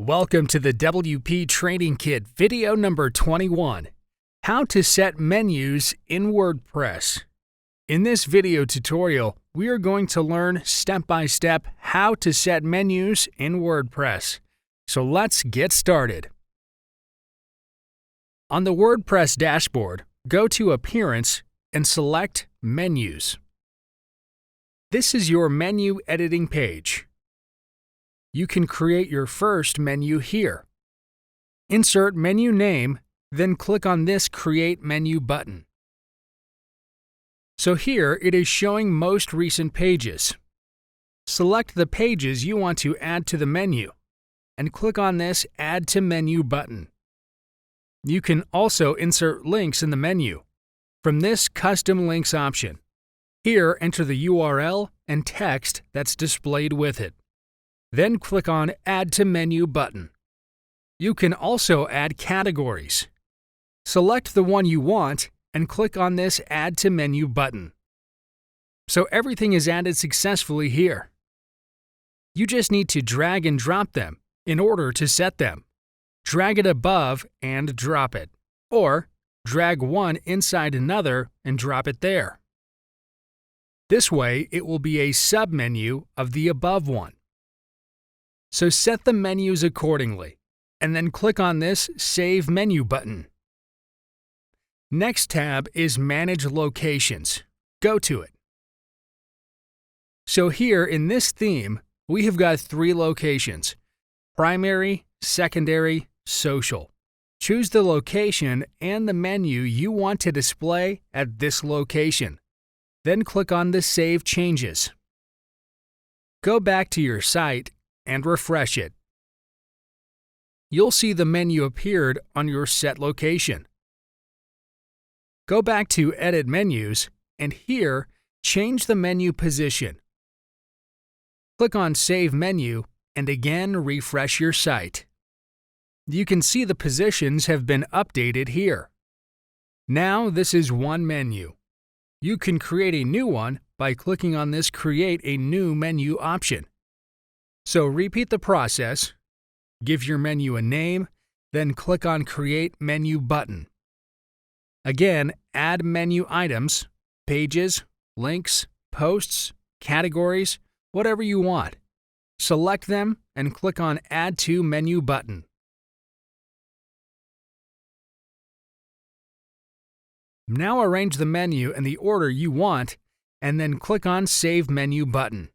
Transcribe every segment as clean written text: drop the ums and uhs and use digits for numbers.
Welcome to the WP Training Kit video number 21, How to Set Menus in WordPress. In this video tutorial, we are going to learn step-by-step how to set menus in WordPress. So let's get started. On the WordPress dashboard, go to Appearance and select Menus. This is your menu editing page. You can create your first menu here. Insert menu name, then click on this Create Menu button. So here it is showing most recent pages. Select the pages you want to add to the menu, and click on this Add to Menu button. You can also insert links in the menu from this Custom Links option. Here, enter the URL and text that's displayed with it. Then click on Add to Menu button. You can also add categories. Select the one you want and click on this Add to Menu button. So everything is added successfully here. You just need to drag and drop them in order to set them. Drag it above and drop it, or drag one inside another and drop it there. This way, it will be a submenu of the above one. So set the menus accordingly, and then click on this Save Menu button. Next tab is Manage Locations. Go to it. So here in this theme, we have got 3 locations: primary, secondary, social. Choose the location and the menu you want to display at this location. Then click on the Save Changes. Go back to your site and refresh it. You'll see the menu appeared on your set location. Go back to Edit Menus, and here, change the menu position. Click on Save Menu, and again refresh your site. You can see the positions have been updated here. Now this is one menu. You can create a new one by clicking on this Create a New Menu option. So repeat the process, give your menu a name, then click on Create Menu button. Again, add menu items, pages, links, posts, categories, whatever you want. Select them and click on Add to Menu button. Now arrange the menu in the order you want, and then click on Save Menu button.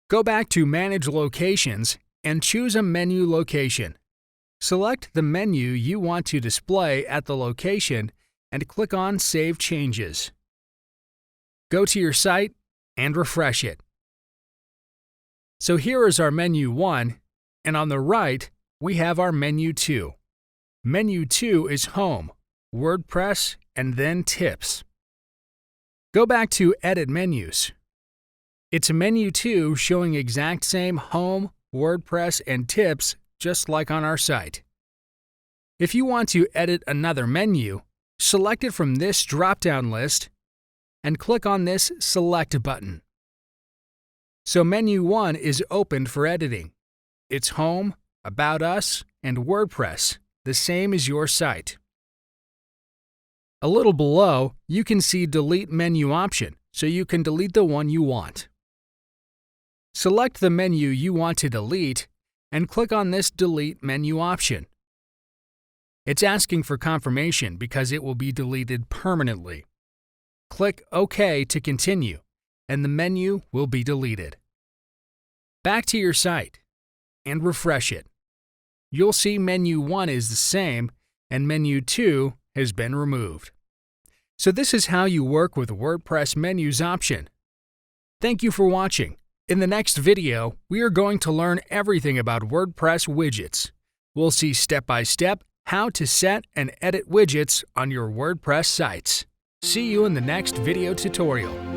Go back to Manage Locations and choose a menu location. Select the menu you want to display at the location and click on Save Changes. Go to your site and refresh it. So here is our Menu 1, and on the right, we have our Menu 2. Menu 2 is Home, WordPress, and then Tips. Go back to Edit Menus. It's Menu 2 showing exact same Home, WordPress, and Tips just like on our site. If you want to edit another menu, select it from this drop-down list and click on this Select button. So Menu 1 is opened for editing. It's Home, About Us, and WordPress, the same as your site. A little below, you can see Delete Menu option, so you can delete the one you want. Select the menu you want to delete and click on this Delete Menu option. It's asking for confirmation because it will be deleted permanently. Click OK to continue, and the menu will be deleted. Back to your site and refresh it. You'll see Menu 1 is the same and Menu 2 has been removed. So this is how you work with WordPress Menus option. Thank you for watching. In the next video, we are going to learn everything about WordPress widgets. We'll see step-by-step how to set and edit widgets on your WordPress sites. See you in the next video tutorial.